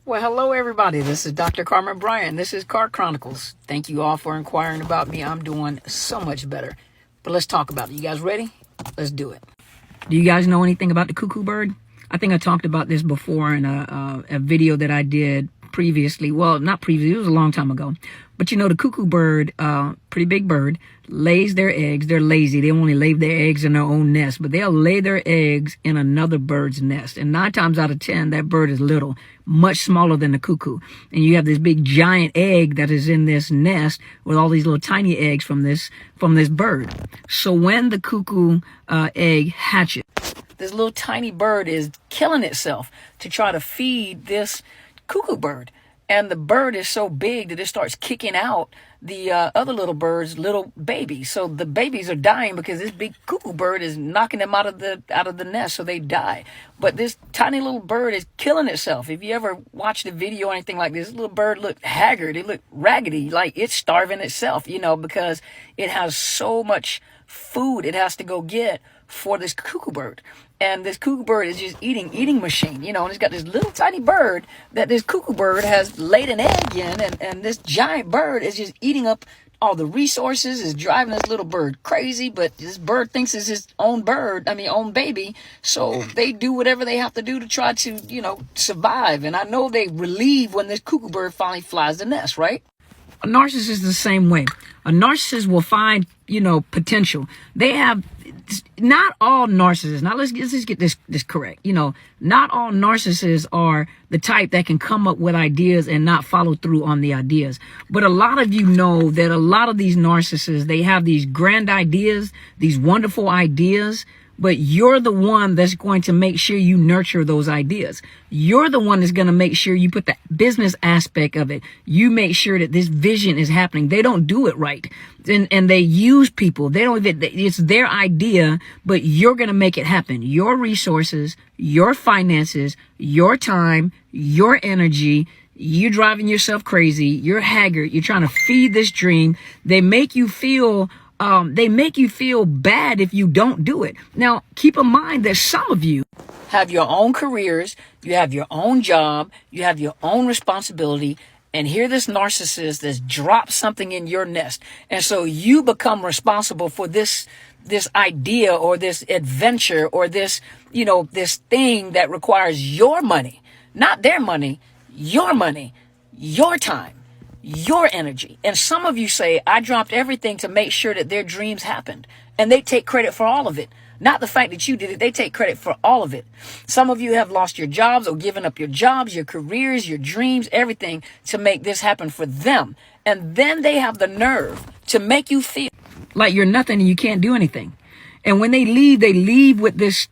Well, hello everybody. This is Dr. Carmen Bryant. This is Car Chronicles. Thank you all for inquiring about me. I'm doing so much better. But let's talk about it. You guys ready? Let's do it. Do you guys know anything about the cuckoo bird? I think I talked about this before in a video that I did previously. Well, not previously, it was a long time ago. But you know, the cuckoo bird, pretty big bird, lays their eggs. They're lazy. They only lay their eggs in their own nest, but they'll lay their eggs in another bird's nest. And 9 times out of 10, that bird is little, much smaller than the cuckoo. And you have this big giant egg that is in this nest with all these little tiny eggs from this bird. So when the cuckoo egg hatches, this little tiny bird is killing itself to try to feed this cuckoo bird. And the bird is so big that it starts kicking out the other little birds' little babies. So the babies are dying because this big cuckoo bird is knocking them out of the nest, so they die. But this tiny little bird is killing itself. If you ever watched a video or anything like this little bird looked haggard. It looked raggedy, like it's starving itself, because it has so much food it has to go get for this cuckoo bird. And this cuckoo bird is just eating machine, and it's got this little tiny bird that this cuckoo bird has laid an egg in, and this giant bird is just eating up all the resources, is driving this little bird crazy, but this bird thinks it's his own own baby, so they do whatever they have to do to try to, survive. And I know they relieve when this cuckoo bird finally flies the nest, right? A narcissist is the same way. A narcissist will find, potential. They have, not all narcissists, now let's just get this correct. Not all narcissists are the type that can come up with ideas and not follow through on the ideas. But a lot of you know that a lot of these narcissists, they have these grand ideas, these wonderful ideas, but you're the one that's going to make sure you nurture those ideas. You're the one that's going to make sure you put the business aspect of it. You make sure that this vision is happening. They don't do it right. And they use people. They don't even, it's their idea, but you're going to make it happen. Your resources, your finances, your time, your energy. You're driving yourself crazy. You're haggard. You're trying to feed this dream. They make you feel bad if you don't do it. Now, keep in mind that some of you have your own careers, you have your own job, you have your own responsibility, and here this narcissist has dropped something in your nest. And so you become responsible for this idea or this adventure or this thing that requires your money, not their money, your time, your energy. And some of you say, I dropped everything to make sure that their dreams happened. And they take credit for all of it. Not the fact that you did it. They take credit for all of it. Some of you have lost your jobs or given up your jobs, your careers, your dreams, everything to make this happen for them. And then they have the nerve to make you feel like you're nothing and you can't do anything. And when they leave with this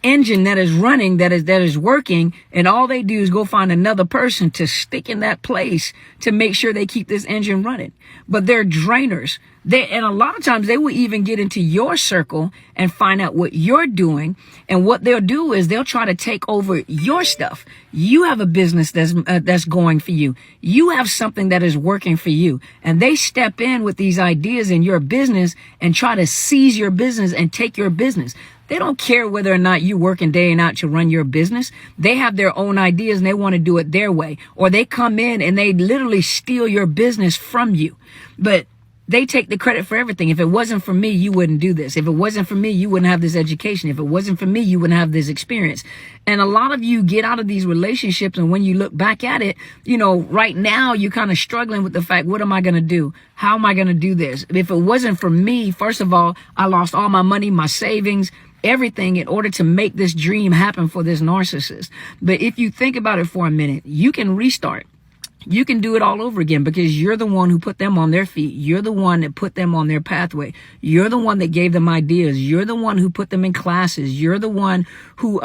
engine that is running, that is working, and all they do is go find another person to stick in that place to make sure they keep this engine running. But they're drainers. And a lot of times they will even get into your circle and find out what you're doing. And what they'll do is they'll try to take over your stuff. You have a business that's going for you. You have something that is working for you. And they step in with these ideas in your business and try to seize your business and take your business. They don't care whether or not you're working day and night to run your business. They have their own ideas and they want to do it their way. Or they come in and they literally steal your business from you. But they take the credit for everything. If it wasn't for me, you wouldn't do this. If it wasn't for me, you wouldn't have this education. If it wasn't for me, you wouldn't have this experience. And a lot of you get out of these relationships, and when you look back at it, right now you're kind of struggling with the fact, what am I going to do? How am I going to do this? If it wasn't for me, first of all, I lost all my money, my savings, everything in order to make this dream happen for this narcissist. But if you think about it for a minute, you can restart. You can do it all over again because you're the one who put them on their feet. You're the one that put them on their pathway. You're the one that gave them ideas. You're the one who put them in classes. You're the one who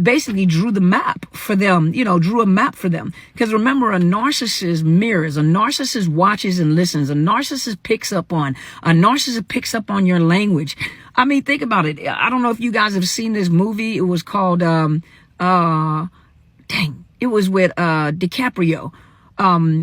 basically drew the map for them, drew a map for them. Because remember, a narcissist mirrors. A narcissist watches and listens. A narcissist picks up on your language. I mean, think about it. I don't know if you guys have seen this movie. It was called, it was with DiCaprio.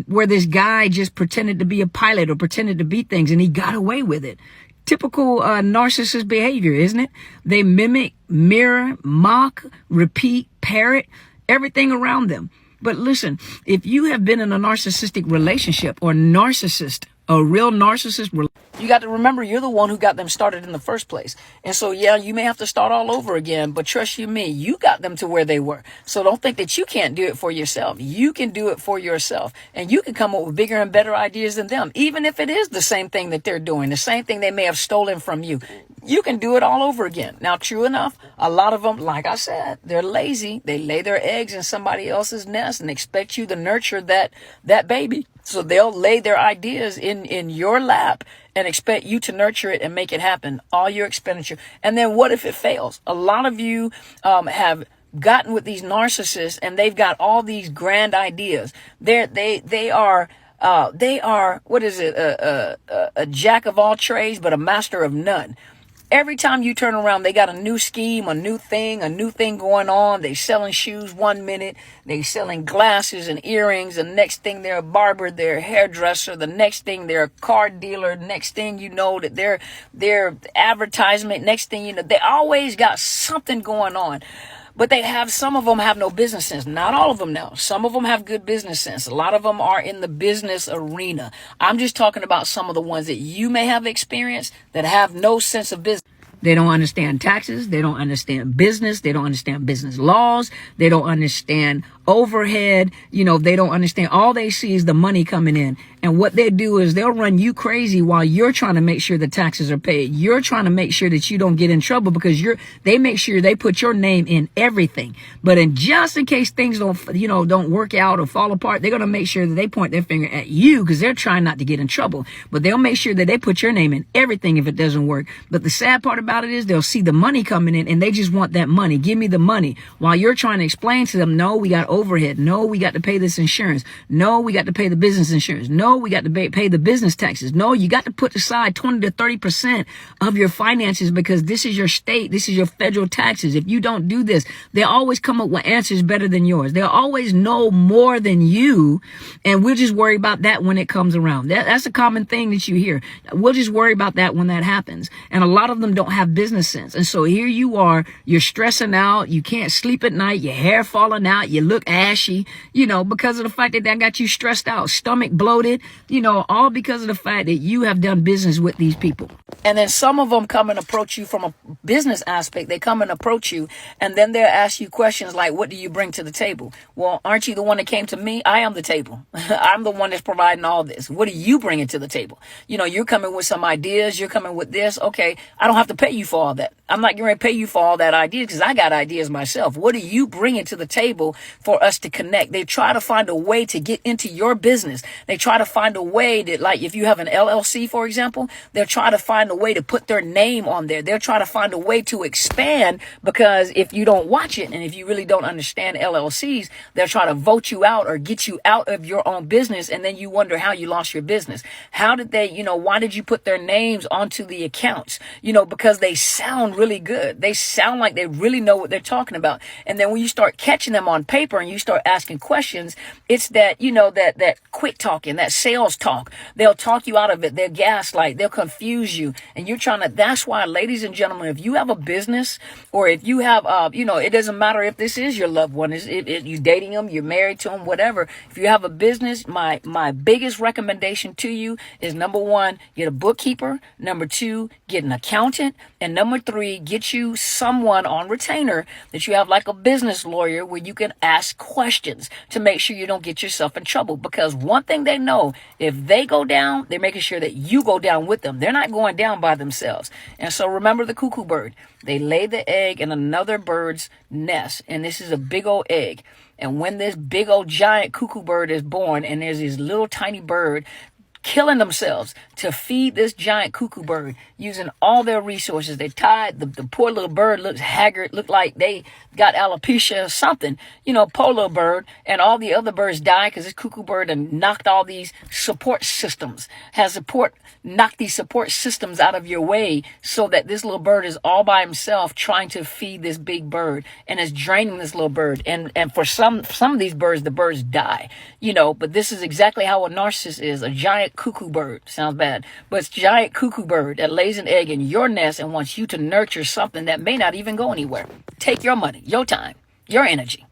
Where this guy just pretended to be a pilot or pretended to be things and he got away with it. Typical narcissist behavior, isn't it? They mimic, mirror, mock, repeat, parrot everything around them. But listen, if you have been in a narcissistic relationship or narcissist, a real narcissist, you got to remember you're the one who got them started in the first place. And so, yeah, you may have to start all over again, but trust you me, you got them to where they were. So don't think that you can't do it for yourself. You can do it for yourself, and you can come up with bigger and better ideas than them, even if it is the same thing that they're doing, the same thing they may have stolen from you. You can do it all over again. Now, true enough, a lot of them, like I said, they're lazy. They lay their eggs in somebody else's nest and expect you to nurture that baby. So they'll lay their ideas in your lap and expect you to nurture it and make it happen, all your expenditure. And then what if it fails? A lot of you have gotten with these narcissists, and they've got all these grand ideas. They are what is it? A jack of all trades, but a master of none. Every time you turn around, they got a new scheme, a new thing going on. They selling shoes one minute. They selling glasses and earrings. The next thing they're a barber, they're a hairdresser. The next thing they're a car dealer. Next thing you know that they're advertisement. Next thing you know, they always got something going on. But some of them have no business sense. Not all of them now. Some of them have good business sense. A lot of them are in the business arena. I'm just talking about some of the ones that you may have experienced that have no sense of business. They don't understand taxes. They don't understand business. They don't understand business laws. They don't understand overhead. They don't understand. All they see is the money coming in. And what they do is they'll run you crazy while you're trying to make sure the taxes are paid. You're trying to make sure that you don't get in trouble because they make sure they put your name in everything. But just in case things don't work out or fall apart, they're going to make sure that they point their finger at you because they're trying not to get in trouble. But they'll make sure that they put your name in everything if it doesn't work. But the sad part about it is they'll see the money coming in and they just want that money. Give me the money. While you're trying to explain to them, no, we got overhead. No, we got to pay this insurance. No, we got to pay the business insurance. No, we got to pay the business taxes. No, you got to put aside 20 to 30% of your finances because this is your state. This is your federal taxes. If you don't do this, they always come up with answers better than yours. They'll always know more than you. And we'll just worry about that when it comes around. That's a common thing that you hear. We'll just worry about that when that happens. And a lot of them don't have business sense. And so here you are, you're stressing out. You can't sleep at night. Your hair falling out. You look ashy, because of the fact that got you stressed out, stomach bloated, all because of the fact that you have done business with these people. And then some of them come and approach you from a business aspect. They come and approach you, and then they'll ask you questions like, what do you bring to the table? Well, aren't you the one that came to me? I am the table. I'm the one that's providing all this. What are you bringing to the table? You're coming with some ideas. You're coming with this. Okay, I don't have to pay you for all that. I'm not going to pay you for all that ideas because I got ideas myself. What are you bringing to the table for us to connect? They try to find a way to get into your business. They try to find a way that, like, if you have an LLC, for example, they'll try to find a way to put their name on there. They'll try to find a way to expand because if you don't watch it and if you really don't understand LLCs, they'll try to vote you out or get you out of your own business. And then you wonder how you lost your business. How did they, why did you put their names onto the accounts? Because they sound really good. They sound like they really know what they're talking about. And then when you start catching them on paper and you start asking questions, it's that, that quick talking, that sales talk. They'll talk you out of it. They'll gaslight. They'll confuse you. And you're trying to, that's why, ladies and gentlemen, if you have a business or if you have, it doesn't matter if this is your loved one, if you're dating them, you're married to them, whatever. If you have a business, my biggest recommendation to you is, number one, get a bookkeeper. Number two, get an accountant. And number three, get you someone on retainer that you have like a business lawyer where you can ask questions to make sure you don't get yourself in trouble. Because one thing they know, if they go down, they're making sure that you go down with them. They're not going down by themselves. And so remember the cuckoo bird. They lay the egg in another bird's nest. And this is a big old egg. And when this big old giant cuckoo bird is born and there's this little tiny bird killing themselves to feed this giant cuckoo bird using all their resources. They tied, the poor little bird looks haggard, looked like they got alopecia or something, poor little bird, and all the other birds die because this cuckoo bird had knocked all these support systems, knocked these support systems out of your way so that this little bird is all by himself trying to feed this big bird and is draining this little bird. And for some of these birds, the birds die, but this is exactly how a narcissist is, a giant cuckoo bird. Sounds bad, but it's a giant cuckoo bird that lays an egg in your nest and wants you to nurture something that may not even go anywhere. Take your money, your time, your energy.